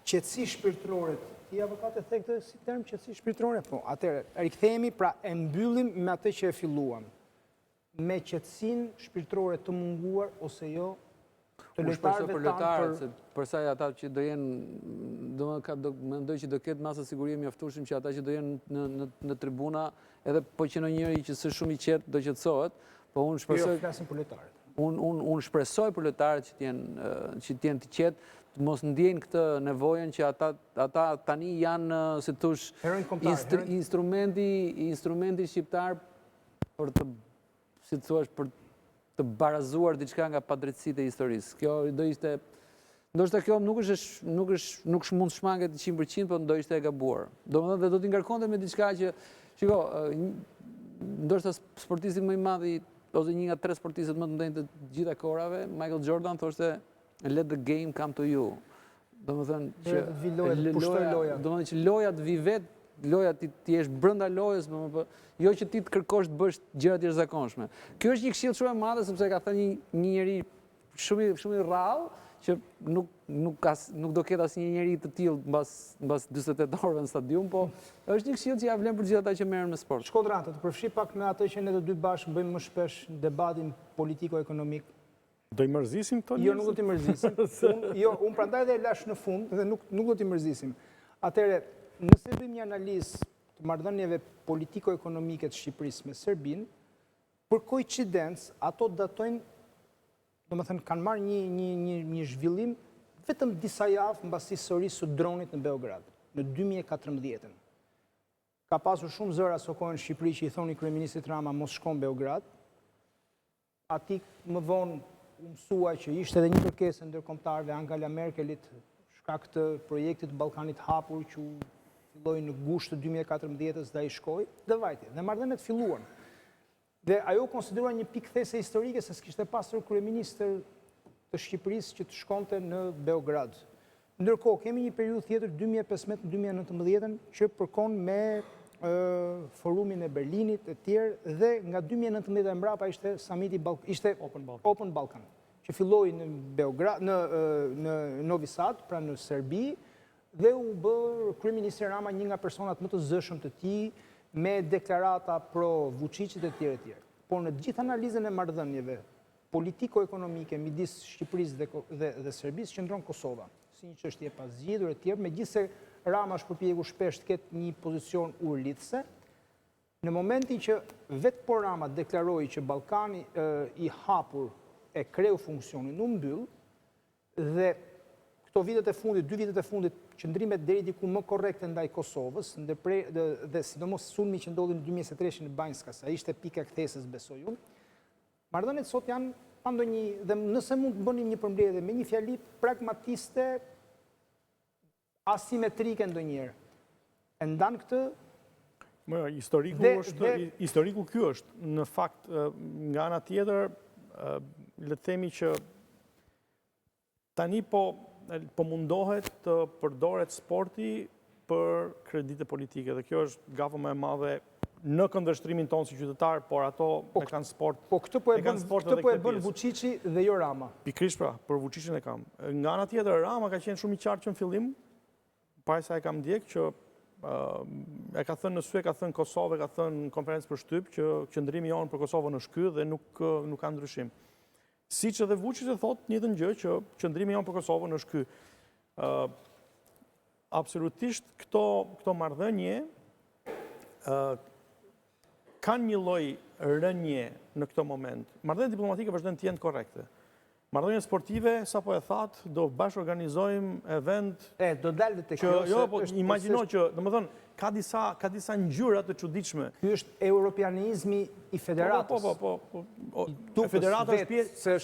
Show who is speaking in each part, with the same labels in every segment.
Speaker 1: qetësi shpirtërore. Ti avokat e the këtë si term qetësi shpirtërore? Po, atëherë, rikthehemi, pra e mbyllim me atë që e filluam. Me qetësinë shpirtërore të munguar ose jo të lojtarëve tanë
Speaker 2: përsa ata që do jenë, mendoj që do ketë masa sigurie mjaftueshëm që ata që do jenë në tribuna, edhe po që në njëri që së shumë i qetë do qetësohet, po unë shpresoj...
Speaker 1: Jo, flasim për lojtarët.
Speaker 2: Unë shpresoj për lojtarët që t'jenë të qetë, mos ndjejnë këtë nevojën që ata tani janë, si thush, instrumenti shqiptar për të, si thuash, për të barazuar diçka nga padrejtësitë e historisë. Kjo do ishte, ndoshta kjo nuk mund shmanget 100%, por do ishte e gabuar. Domethënë do t'i ngarkonte me diçka që, shiko, ndoshta sportisti më i madh ose një nga 3 sportistët më të mëdhenj të gjitha kohërave, Michael Jordan thoshte let the game come to you. Domethënë që loja të vi vetë, loja ti jesh brenda lojës, jo që ti të kërkosh të bësh gjëra të jashtëzakonshme. Kjo është një këshill shumë e madhe sepse ka thënë një njeri shumë i rrallë që nuk do ketë asnjë njeri të tillë mbas 48 orëve në stadium, po është një këshill që ja vlen për gjithë ata që merren me sport.
Speaker 1: Shkodrantë, të përfshi pak në atë që ne të dy bashkë bëjmë më shpesh debatin politiko-ekonomik.
Speaker 3: Do i mërzisim këto njerëz?
Speaker 1: Jo, nuk do t'i mërzisim. Unë prandaj edhe e lash në fund dhe nuk do t'i mërzisim. Atëherë, nëse bëjmë një analizë të marrëdhënieve politiko-ekonomike të Shqipërisë me Serbinë, për koincidencë ato datojnë, domethënë kanë marrë një zhvillim vetëm disa javë mbas historisë së dronit në Beograd, në 2014. Ka pasur shumë zëra sokohen në Shqipëri që i thoni kryeministit Rama mos shkon Beograd. Ati më vonë u mësua që ishte edhe një kërkesë ndërkombëtare Angela Merkelit shkak të projektit Ballkanit hapur që filloi në gusht të 2014-s dhe ai shkoi dhe vajti. Dhe marrëdhëniet filluan. Dhe ajo konsideruar një pikë these historike se s'kishte pasur kryeministër të Shqipërisë që të shkonte në Beograd. Ndërkohë, kemi një periudhë tjetër 2015-2019 që përkon me forumin e Berlinit e tjerë dhe nga 2019 e mbrapa ishte samiti ishte Open Balkan, që filloi në Beograd, në Novi Sad, pra në Serbi, dhe u bë kryeministri Rama një nga personat më të zëshëm të tij me deklarata pro Vučićit e tjerë e tjerë. Por në gjithë analizën e marrëdhënieve politiko-ekonomike midis Shqipërisë dhe Serbisë qëndron Kosova, si një çështje e pazgjedhur e tjerë, megjithëse Rama është përpjekur shpesh të ketë një pozicion urlidhëse, në momentin që vetë por Rama deklaroi që Ballkani i hapur e kreu funksionin u mbyll dhe këto vitet e fundit, 2 vitet e fundit, qëndrimet deri diku më korrekte ndaj Kosovës, dhe sidomos sulmi që ndodhi në 2023 në Banjska, sa ishte pika kthesës, besoj unë. Marrëdhëniet sot janë pa ndonjë, dhe nëse mund të bëni një përmbledhje me një fjali pragmatiste, asimetrike ndonjëherë. E ndan këtë.
Speaker 3: Historiku ky është, në fakt, nga ana tjetër, le të themi që tani po mundohet të përdoret sporti për kredite politike, dhe kjo është gafë më e madhe në këndvështrimin tonë si qytetar, por ato e kanë sport.
Speaker 1: Po këtë po e bën Vučići dhe jo Rama.
Speaker 3: Pikrisht pra, për Vučićin e kam. Nga ana tjetër, Rama ka qenë shumë i qartë që në fillim, para sa e kam ndjek që e ka thënë në sy, ka thënë Kosovë, ka thënë në konferencë për shtyp që qëndrimi jonë për Kosovën është ky dhe nuk ka ndryshim. Siç edhe Vučić e thotë njëjtën gjë që qëndrimi jonë për Kosovën është ky. Absolutisht këto marrëdhënie kanë një lloj rënje në këtë moment. Marrëdhëniet diplomatike vazhdojnë të jenë korrekte. Marrëdhëniet sportive, sapo e thatë, do bashkë organizojmë event...
Speaker 1: do dalë të kjo...
Speaker 3: Jo, po, imagjino që, domethënë, ka disa ngjyra të çuditshme.
Speaker 1: Ky është europianizmi i federatës.
Speaker 3: Po. Federata është pjesë...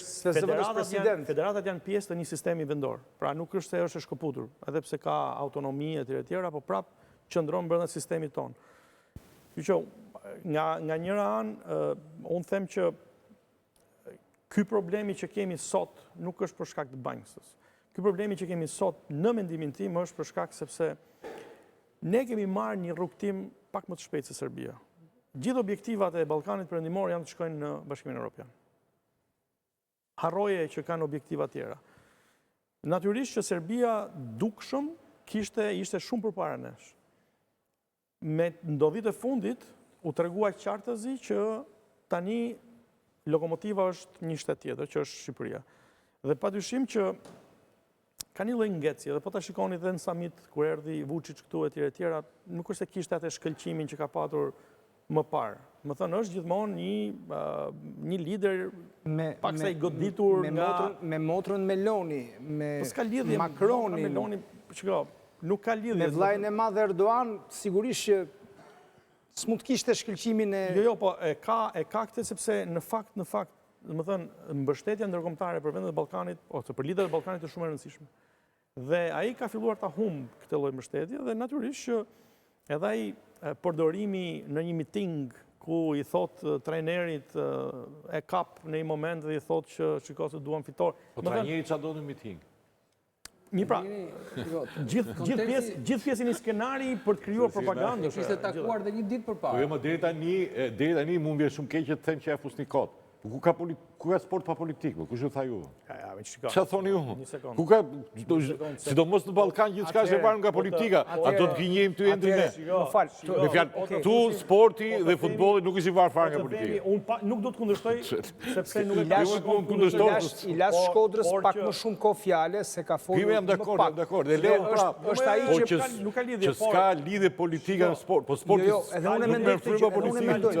Speaker 3: Federatat janë pjesë të një sistemi vendor. Pra nuk është se është e shkëputur, edhe pse ka autonomi e tjera, po prap qëndron brenda sistemit tonë. Që nga njëra anë, unë them që ky problemi që kemi sot nuk është për shkak të Banjkës. Ky problemi që kemi sot në mendimin tim është për shkak sepse ne kemi marrë një rrugtim pak më të shpejtë se Serbia. Gjithë objektivat e Ballkanit Perëndimor janë të shkojnë në Bashkimin Evropian. Harroje që kanë objektiva tjera. natyrisht që Serbia dukshëm ishte shumë përpara nesh. Me ndodhit e fundit, u tregua qartëzi që tani lokomotiva është një shtet tjetër, që është Shqipëria. Dhe padyshim që ka një lloj ngecje, dhe po ta shikoni edhe në summit kur erdhi Vučić këtu e tjera, nuk është se kishte atë shkëlqimin që ka patur më parë. Më thënë, është gjithmonë një lider paksa i goditur nga...
Speaker 1: Me motrën Meloni, me
Speaker 3: Macroni, nuk ka lidhje.
Speaker 1: Me vllajën e madh Erdogan, sigurisht që s'mund të kishte shkëlqimin e...
Speaker 3: Jo, po, e ka këtë sepse në fakt, më thënë, mbështetja ndërkombëtare për vendet e Ballkanit, ose për liderët e Ballkanit është shumë e rëndësishme. Dhe ai ka filluar ta humbë këtë lloj mbështetje dhe natyrisht që edhe ai përdorimi në një miting ku i thot trajnerit e kap në një moment dhe i thot që shiko se duam fitor.
Speaker 4: Po trajneri çfarë do në miting?
Speaker 3: Mi pra, gjithë pjesën i skenari për të krijuar propagandë.
Speaker 2: Ishte takuar dhe një ditë përpara.
Speaker 4: Po jo, më deri tani mund vjen shumë keq që të them që e fusni kot. Ku ka sport pa politikë, kush e tha ju? Çfarë thoni ju? Ku ka, sidomos në Ballkan gjithçka është e varur nga politika, a do të gënjejmë ty ende ne? Me fjalë, tu sporti dhe futbolli nuk është i varur fare nga politika.
Speaker 3: Unë nuk do të kundërshtoj sepse nuk
Speaker 1: I las Shkodrës pak më shumë kohë fjale se ka folur
Speaker 4: jam dakord, dhe leo prapë.
Speaker 1: Është ai që
Speaker 3: nuk ka lidhje,
Speaker 4: s'ka lidhje politika në sport, po sporti
Speaker 1: edhe unë mendoj
Speaker 4: fryma politikë.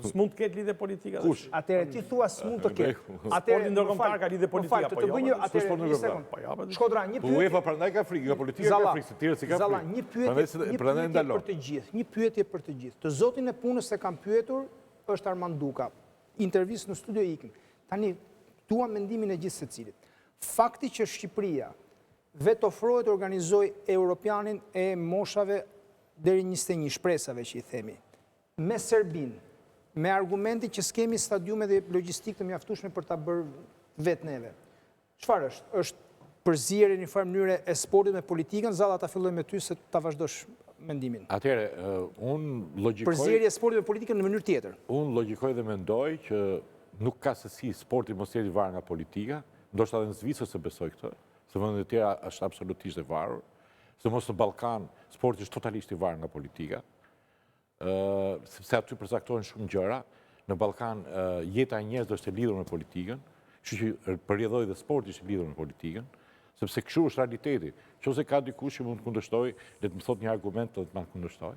Speaker 3: S'mund të ketë lidhje politika.
Speaker 1: Atëherë ti thua s'mund të ketë.
Speaker 3: Sporti ndërkombëtar ka lidhje politika,
Speaker 1: po jo. Shkodra, një pyetje.
Speaker 4: UEFA prandaj ka frikë, ka politika ka frikë, të tjerë si ka frikë.
Speaker 1: Zalla, një pyetje për të gjithë. Të zotin e punës se kam pyetur është Armand Duka. Intervistë në studio ikën. Tani dua mendimin e gjithë secilit. Fakti që Shqipëria vetë ofrohet të organizoj Europianin e moshave deri 21 shpresave që i themi. Me Serbin, me argumenti që s'kemi stadiume dhe logjistikë të mjaftueshme për ta bërë vetë neve. Çfarë është? Është përzierje në një farë mënyre e sportit me politikën? Zalla, ta filloj me ty se ta vazhdosh mendimin.
Speaker 4: Atëherë, unë logjikoj...
Speaker 1: Përzierje e sportit me politikën në mënyrë tjetër.
Speaker 4: Unë logjikoj dhe mendoj që nuk ka sesi sporti mos jetë i varur nga politika, ndoshta edhe në Zvicër se besoj këtë, se vendet e tjera është absolutisht e varur, se mos në Ballkan sporti është totalisht i varur nga politika. Sepse aty përcaktohen shumë gjëra, në Ballkan jeta e njerëzve është e lidhur me politikën, kështu që përjedhoi dhe sporti është i lidhur me politikën, sepse kështu është realiteti. Nëse ka dikush që mund të kundërshtoj, le të më thotë një argument të më kundërshtoj.